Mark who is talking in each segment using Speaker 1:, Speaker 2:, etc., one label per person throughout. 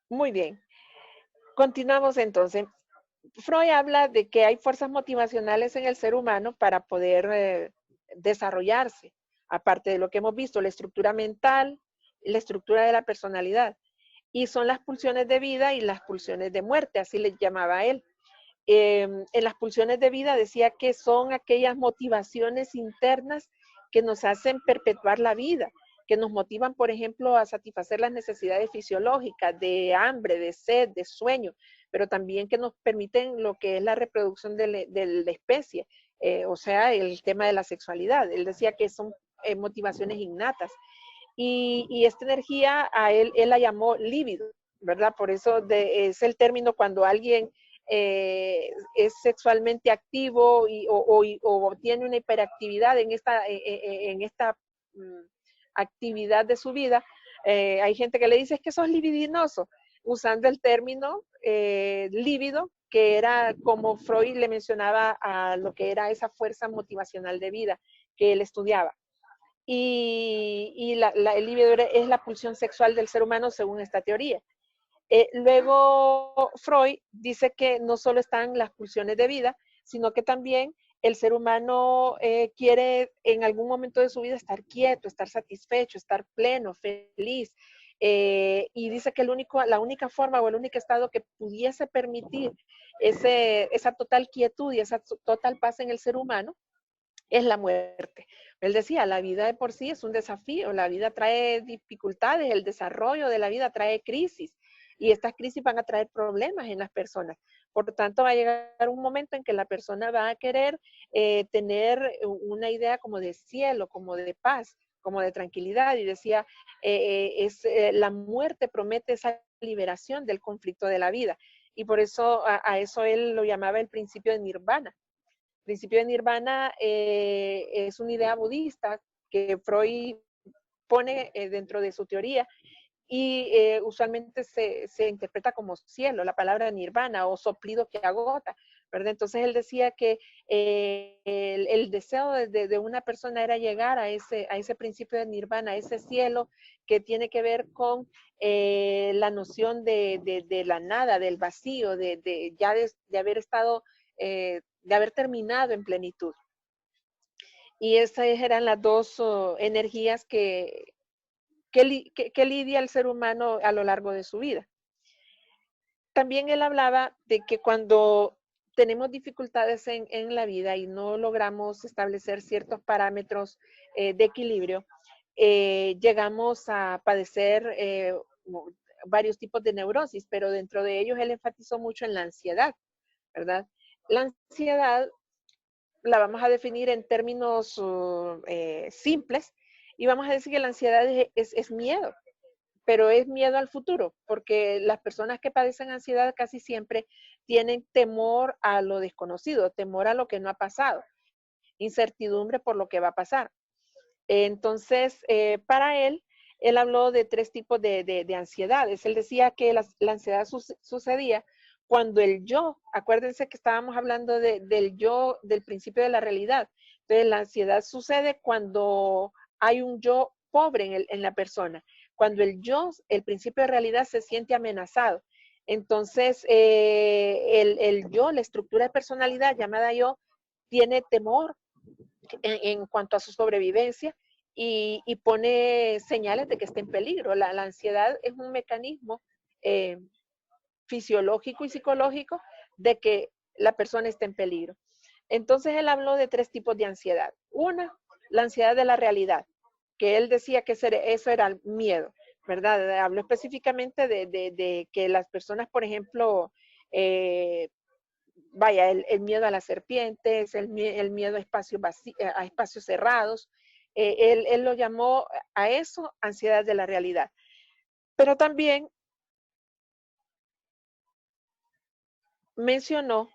Speaker 1: Muy bien. Continuamos entonces. Freud habla de que hay fuerzas motivacionales en el ser humano para poder desarrollarse, aparte de lo que hemos visto, la estructura mental, la estructura de la personalidad, y son las pulsiones de vida y las pulsiones de muerte, así les llamaba él. En las pulsiones de vida decía que son aquellas motivaciones internas que nos hacen perpetuar la vida, que nos motivan, por ejemplo, a satisfacer las necesidades fisiológicas de hambre, de sed, de sueño, pero también que nos permiten lo que es la reproducción de la especie, o sea, el tema de la sexualidad. Él decía que son motivaciones innatas. Y esta energía a él la llamó líbido, ¿verdad? Por eso es el término cuando alguien es sexualmente activo o tiene una hiperactividad en esta actividad de su vida. Hay gente que le dice es que sos libidinoso, usando el término líbido, que era como Freud le mencionaba a lo que era esa fuerza motivacional de vida que él estudiaba. El libido es la pulsión sexual del ser humano según esta teoría. Luego Freud dice que no solo están las pulsiones de vida, sino que también el ser humano quiere en algún momento de su vida estar quieto, estar satisfecho, estar pleno, feliz. Y dice que la única forma o el único estado que pudiese permitir esa total quietud y esa total paz en el ser humano es la muerte. Él decía, la vida de por sí es un desafío, la vida trae dificultades, el desarrollo de la vida trae crisis y estas crisis van a traer problemas en las personas. Por lo tanto, va a llegar un momento en que la persona va a querer tener una idea como de cielo, como de paz, como de tranquilidad. Y decía, la muerte promete esa liberación del conflicto de la vida. Y por eso a eso él lo llamaba el principio de nirvana. Principio de nirvana es una idea budista que Freud pone dentro de su teoría y usualmente se interpreta como cielo, la palabra nirvana o soplido que agota, ¿verdad? Entonces él decía que el deseo de una persona era llegar a ese principio de nirvana, a ese cielo que tiene que ver con la noción de la nada, del vacío, de haber estado, de haber terminado en plenitud. Y esas eran las dos energías que lidia el ser humano a lo largo de su vida. También él hablaba de que cuando tenemos dificultades en la vida y no logramos establecer ciertos parámetros de equilibrio, llegamos a padecer varios tipos de neurosis, pero dentro de ellos él enfatizó mucho en la ansiedad, ¿verdad? La ansiedad la vamos a definir en términos simples y vamos a decir que la ansiedad es miedo, pero es miedo al futuro, porque las personas que padecen ansiedad casi siempre tienen temor a lo desconocido, temor a lo que no ha pasado, incertidumbre por lo que va a pasar. Entonces, para él habló de tres tipos de ansiedades. Él decía que la ansiedad sucedía cuando el yo, acuérdense que estábamos hablando del yo, del principio de la realidad. Entonces, la ansiedad sucede cuando hay un yo pobre en la persona, cuando el yo, el principio de realidad, se siente amenazado. Entonces, el yo, la estructura de personalidad llamada yo, tiene temor en cuanto a su sobrevivencia y pone señales de que está en peligro. La ansiedad es un mecanismo eh, fisiológico y psicológico de que la persona está en peligro. Entonces él habló de tres tipos de ansiedad. Una, la ansiedad de la realidad, que él decía que eso era el miedo, ¿verdad? Habló específicamente de que las personas, por ejemplo, vaya, el miedo a las serpientes, el miedo a espacios cerrados. Él lo llamó a eso ansiedad de la realidad. Pero también mencionó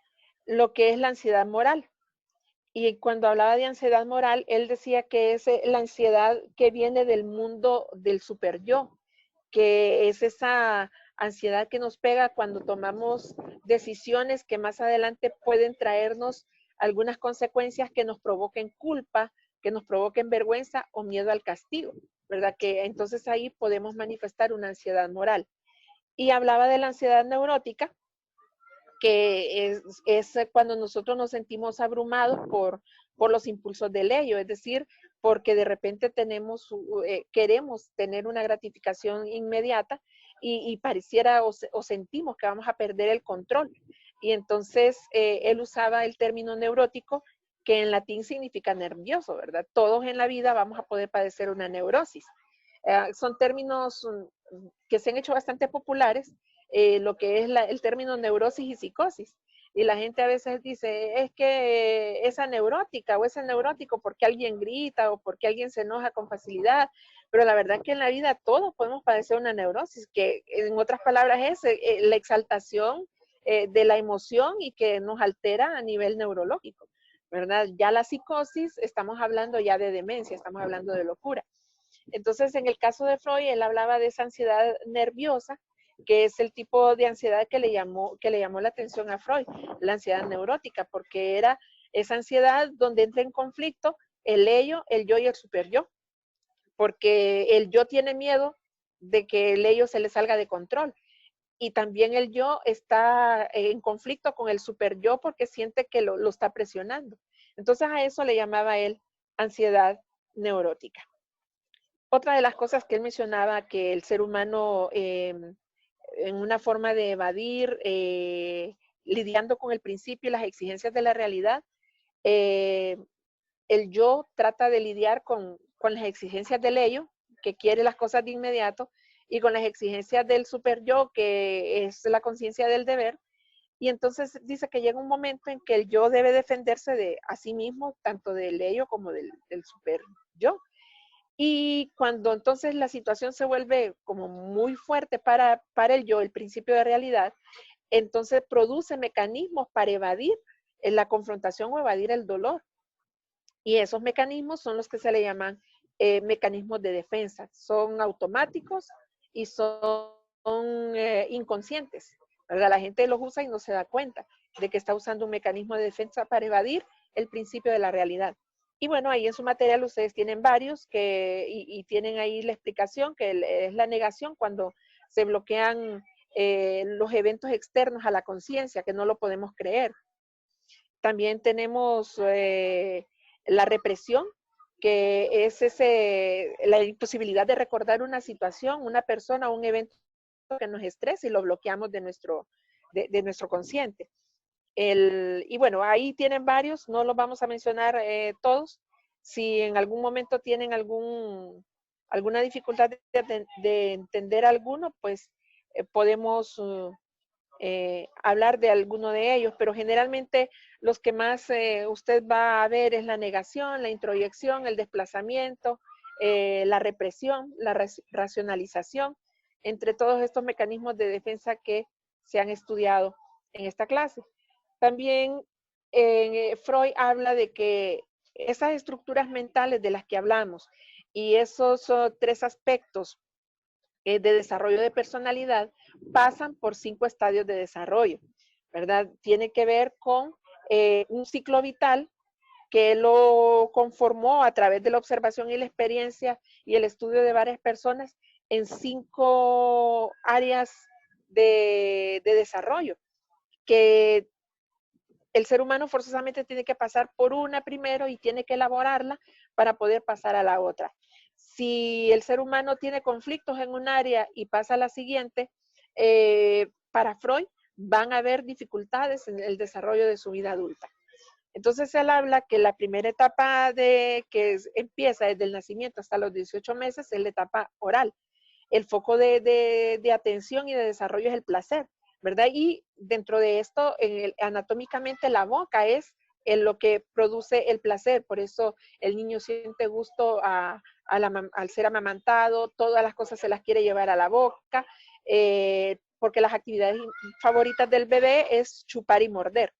Speaker 1: lo que es la ansiedad moral. Y cuando hablaba de ansiedad moral, él decía que es la ansiedad que viene del mundo del super yo, que es esa ansiedad que nos pega cuando tomamos decisiones que más adelante pueden traernos algunas consecuencias que nos provoquen culpa, que nos provoquen vergüenza o miedo al castigo, ¿verdad? Que entonces ahí podemos manifestar una ansiedad moral. y hablaba de la ansiedad neurótica, que es cuando nosotros nos sentimos abrumados por los impulsos del ello, es decir, porque de repente queremos tener una gratificación inmediata y pareciera o sentimos que vamos a perder el control. Y entonces él usaba el término neurótico, que en latín significa nervioso, ¿verdad? Todos en la vida vamos a poder padecer una neurosis. Son términos que se han hecho bastante populares, lo que es el término neurosis y psicosis. Y la gente a veces dice, es que esa neurótica o ese neurótico porque alguien grita o porque alguien se enoja con facilidad, pero la verdad que en la vida todos podemos padecer una neurosis, que en otras palabras es la exaltación de la emoción y que nos altera a nivel neurológico, ¿verdad? Ya la psicosis, estamos hablando ya de demencia, estamos hablando de locura. Entonces, en el caso de Freud, él hablaba de esa ansiedad nerviosa, que es el tipo de ansiedad que le llamó la atención a Freud, la ansiedad neurótica, porque era esa ansiedad donde entra en conflicto el ello, el yo y el superyo, porque el yo tiene miedo de que el ello se le salga de control. Y también el yo está en conflicto con el superyo porque siente que lo está presionando. Entonces a eso le llamaba él ansiedad neurótica. Otra de las cosas que él mencionaba, que el ser humano en una forma de evadir, lidiando con el principio y las exigencias de la realidad, eh, el yo trata de lidiar con las exigencias del ello, que quiere las cosas de inmediato, y con las exigencias del super yo, que es la conciencia del deber. Y entonces dice que llega un momento en que el yo debe defenderse de a sí mismo, tanto del ello como del super yo. Y cuando entonces la situación se vuelve como muy fuerte para el yo, el principio de realidad, entonces produce mecanismos para evadir la confrontación o evadir el dolor. Y esos mecanismos son los que se le llaman mecanismos de defensa. Son automáticos y son inconscientes, ¿verdad? La gente los usa y no se da cuenta de que está usando un mecanismo de defensa para evadir el principio de la realidad. Y bueno, ahí en su material ustedes tienen varios y tienen ahí la explicación, que es la negación cuando se bloquean los eventos externos a la conciencia, que no lo podemos creer. También tenemos la represión, que es la imposibilidad de recordar una situación, una persona, un evento que nos estresa y lo bloqueamos de nuestro consciente. Y bueno, ahí tienen varios, no los vamos a mencionar todos. Si en algún momento tienen alguna dificultad de entender alguno, pues podemos hablar de alguno de ellos, pero generalmente los que más usted va a ver es la negación, la introyección, el desplazamiento, la represión, la racionalización, entre todos estos mecanismos de defensa que se han estudiado en esta clase. También Freud habla de que esas estructuras mentales de las que hablamos y esos tres aspectos de desarrollo de personalidad pasan por 5 estadios de desarrollo, ¿verdad? Tiene que ver con un ciclo vital que lo conformó a través de la observación y la experiencia y el estudio de varias personas en 5 áreas de desarrollo, que el ser humano forzosamente tiene que pasar por una primero y tiene que elaborarla para poder pasar a la otra. Si el ser humano tiene conflictos en un área y pasa a la siguiente, para Freud van a haber dificultades en el desarrollo de su vida adulta. Entonces él habla que la primera etapa empieza desde el nacimiento hasta los 18 meses es la etapa oral. El foco de atención y de desarrollo es el placer, ¿verdad? Y dentro de esto, anatómicamente la boca es lo que produce el placer, por eso el niño siente gusto al ser amamantado, todas las cosas se las quiere llevar a la boca, porque las actividades favoritas del bebé es chupar y morder.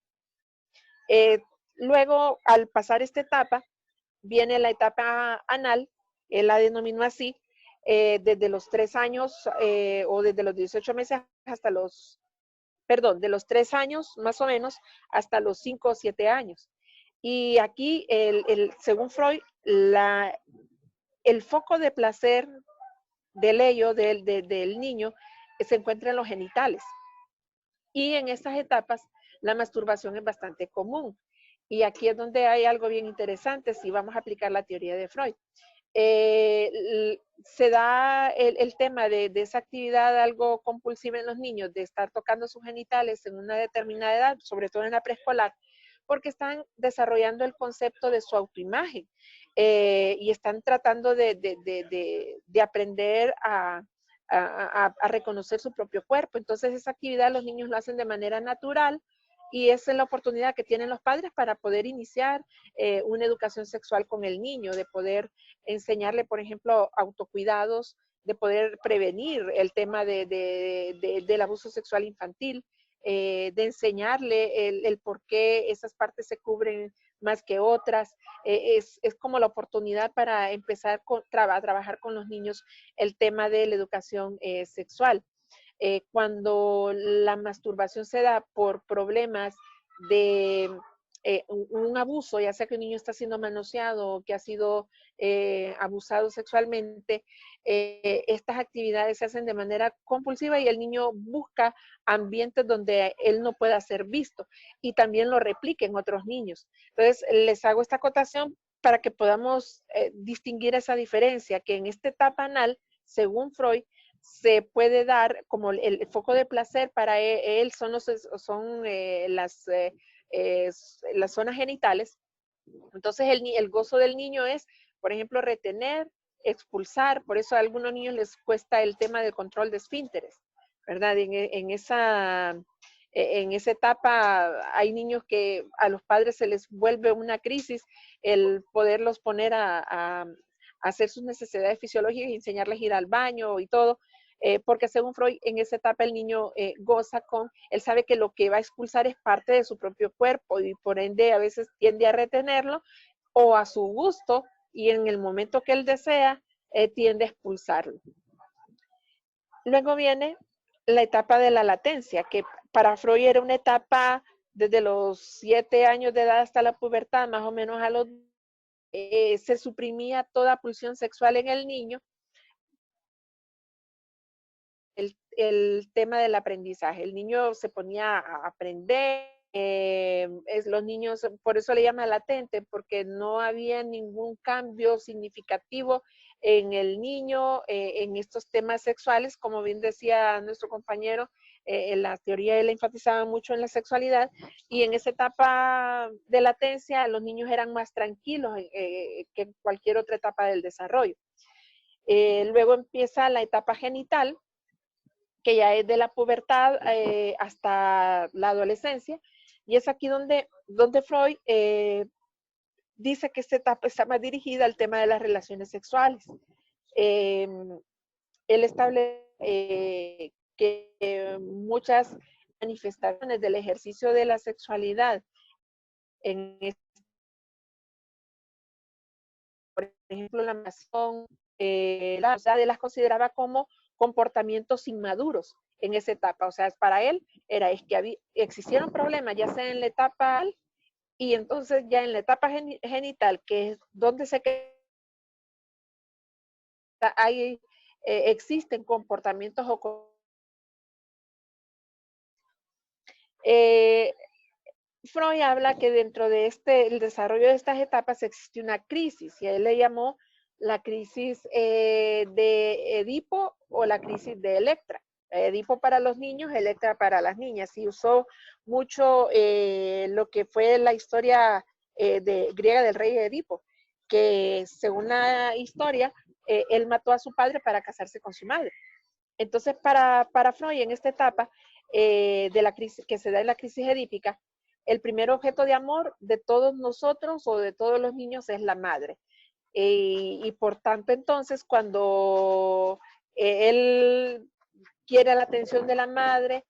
Speaker 1: Luego, al pasar esta etapa, viene la etapa anal, él la denominó así, desde los 3 años o desde los 18 meses hasta de los 3 años más o menos hasta los 5 o 7 años. Y aquí, según Freud, el foco de placer del ello, del niño, se encuentra en los genitales. Y en estas etapas la masturbación es bastante común. Y aquí es donde hay algo bien interesante si vamos a aplicar la teoría de Freud. Se da el tema de esa actividad algo compulsiva en los niños, de estar tocando sus genitales en una determinada edad, sobre todo en la preescolar, porque están desarrollando el concepto de su autoimagen y están tratando de aprender a reconocer su propio cuerpo. Entonces esa actividad los niños lo hacen de manera natural y esa es la oportunidad que tienen los padres para poder iniciar una educación sexual con el niño, de poder enseñarle, por ejemplo, autocuidados, de poder prevenir el tema del abuso sexual infantil, de enseñarle el por qué esas partes se cubren más que otras. Es como la oportunidad para empezar a trabajar con los niños el tema de la educación sexual. Cuando la masturbación se da por problemas de un abuso, ya sea que un niño está siendo manoseado o que ha sido abusado sexualmente, estas actividades se hacen de manera compulsiva y el niño busca ambientes donde él no pueda ser visto y también lo replica en otros niños. Entonces, les hago esta acotación para que podamos distinguir esa diferencia, que en esta etapa anal, según Freud, se puede dar como el foco de placer para él son las zonas genitales. Entonces el gozo del niño es, por ejemplo, retener, expulsar. Por eso a algunos niños les cuesta el tema del control de esfínteres, ¿verdad? En esa etapa hay niños que a los padres se les vuelve una crisis el poderlos poner a hacer sus necesidades fisiológicas y enseñarles a ir al baño y todo, porque según Freud, en esa etapa el niño goza él sabe que lo que va a expulsar es parte de su propio cuerpo y por ende a veces tiende a retenerlo o a su gusto y en el momento que él desea, tiende a expulsarlo. Luego viene la etapa de la latencia, que para Freud era una etapa desde los 7 años de edad hasta la pubertad, más o menos a los se suprimía toda pulsión sexual en el niño. El tema del aprendizaje. El niño se ponía a aprender, los niños, por eso le llama latente, porque no había ningún cambio significativo en el niño, en estos temas sexuales, como bien decía nuestro compañero, en la teoría él enfatizaba mucho en la sexualidad, y en esa etapa de latencia los niños eran más tranquilos que cualquier otra etapa del desarrollo. Luego empieza la etapa genital, que ya es de la pubertad hasta la adolescencia, y es aquí donde Freud dice que esta etapa está más dirigida al tema de las relaciones sexuales. Él establece que muchas manifestaciones del ejercicio de la sexualidad en por ejemplo, la masturbación, la sociedad las consideraba como comportamientos inmaduros en esa etapa. O sea, para él es que existieron problemas, ya sea en la etapa y entonces ya en la etapa genital, que es donde existen comportamientos o Freud habla que dentro de el desarrollo de estas etapas existe una crisis y a él le llamó la crisis de Edipo o la crisis de Electra. Edipo para los niños, Electra para las niñas. Y usó mucho lo que fue la historia griega del rey Edipo, que según la historia, él mató a su padre para casarse con su madre. Entonces, para Freud, en esta etapa de la crisis que se da en la crisis edípica, el primer objeto de amor de todos nosotros o de todos los niños es la madre. Y por tanto, entonces, cuando él quiere la atención de la madre,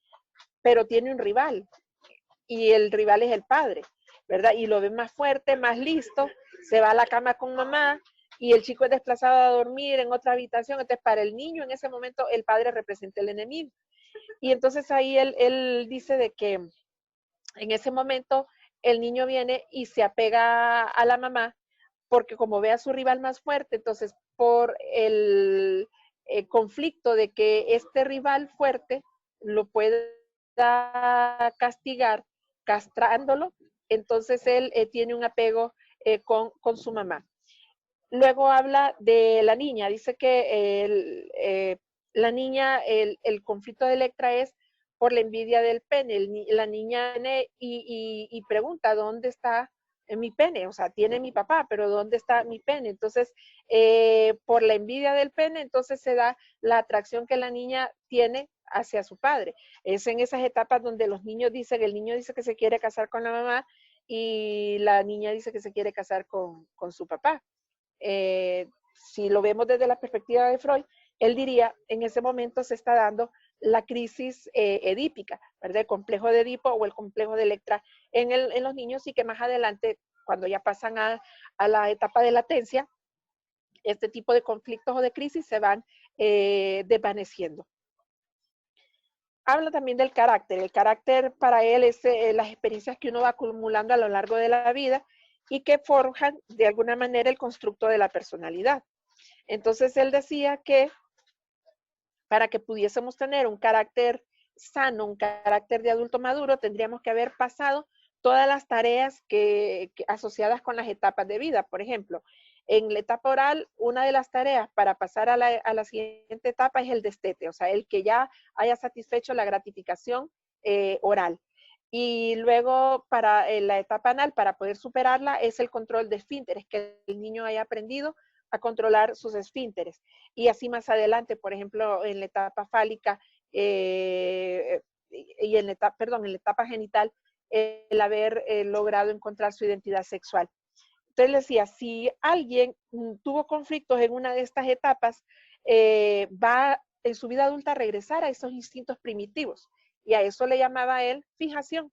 Speaker 1: pero tiene un rival, y el rival es el padre, ¿verdad? Y lo ve más fuerte, más listo, se va a la cama con mamá, y el chico es desplazado a dormir en otra habitación. Entonces, para el niño en ese momento, el padre representa el enemigo. Y entonces ahí él dice de que en ese momento el niño viene y se apega a la mamá porque como ve a su rival más fuerte, entonces por conflicto de que este rival fuerte lo pueda castigar castrándolo, entonces él tiene un apego con su mamá. Luego habla de la niña, dice que la niña, el conflicto de Electra es por la envidia del pene. La niña viene y pregunta, ¿dónde está mi pene? O sea, tiene mi papá, pero ¿dónde está mi pene? Entonces, por la envidia del pene, entonces se da la atracción que la niña tiene hacia su padre. Es en esas etapas donde los niños dicen, el niño dice que se quiere casar con la mamá y la niña dice que se quiere casar con su papá. Si lo vemos desde la perspectiva de Freud, él diría, en ese momento se está dando la crisis edípica, ¿verdad? El complejo de Edipo o el complejo de Electra en los niños, y que más adelante, cuando ya pasan a la etapa de latencia, este tipo de conflictos o de crisis se van desvaneciendo. Habla también del carácter. El carácter para él es las experiencias que uno va acumulando a lo largo de la vida y que forjan de alguna manera el constructo de la personalidad. Entonces él decía que para que pudiésemos tener un carácter sano, un carácter de adulto maduro, tendríamos que haber pasado todas las tareas asociadas con las etapas de vida. Por ejemplo, en la etapa oral, una de las tareas para pasar a la siguiente etapa es el destete, o sea, el que ya haya satisfecho la gratificación oral. Y luego para la etapa anal, para poder superarla, es el control de esfínteres, que el niño haya aprendido a controlar sus esfínteres. Y así más adelante, por ejemplo, en la etapa fálica y en la etapa genital, el haber logrado encontrar su identidad sexual. Entonces le decía, si alguien tuvo conflictos en una de estas etapas, va en su vida adulta a regresar a esos instintos primitivos. Y a eso le llamaba él fijación.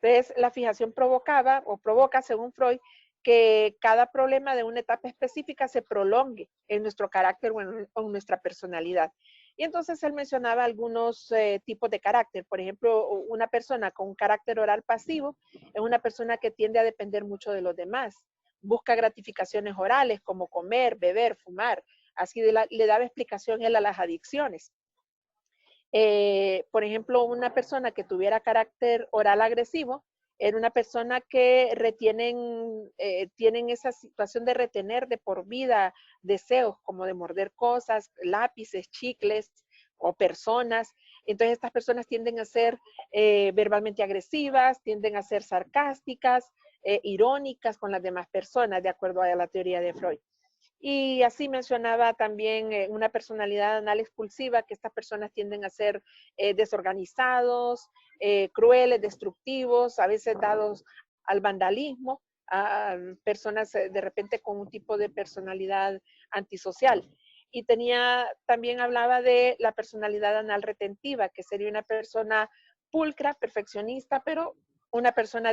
Speaker 1: Entonces, la fijación provocaba o provoca, según Freud, que cada problema de una etapa específica se prolongue en nuestro carácter o en nuestra personalidad. Y entonces él mencionaba algunos tipos de carácter. Por ejemplo, una persona con un carácter oral pasivo es una persona que tiende a depender mucho de los demás. Busca gratificaciones orales como comer, beber, fumar. Así le daba explicación él a las adicciones. Por ejemplo, una persona que tuviera carácter oral agresivo era una persona que tienen esa situación de retener de por vida deseos como de morder cosas, lápices, chicles o personas. Entonces estas personas tienden a ser verbalmente agresivas, tienden a ser sarcásticas, irónicas con las demás personas, de acuerdo a la teoría de Freud. Y así mencionaba también una personalidad anal expulsiva, que estas personas tienden a ser desorganizados, crueles, destructivos, a veces dados al vandalismo, a personas de repente con un tipo de personalidad antisocial. Y también hablaba de la personalidad anal retentiva, que sería una persona pulcra, perfeccionista, pero una persona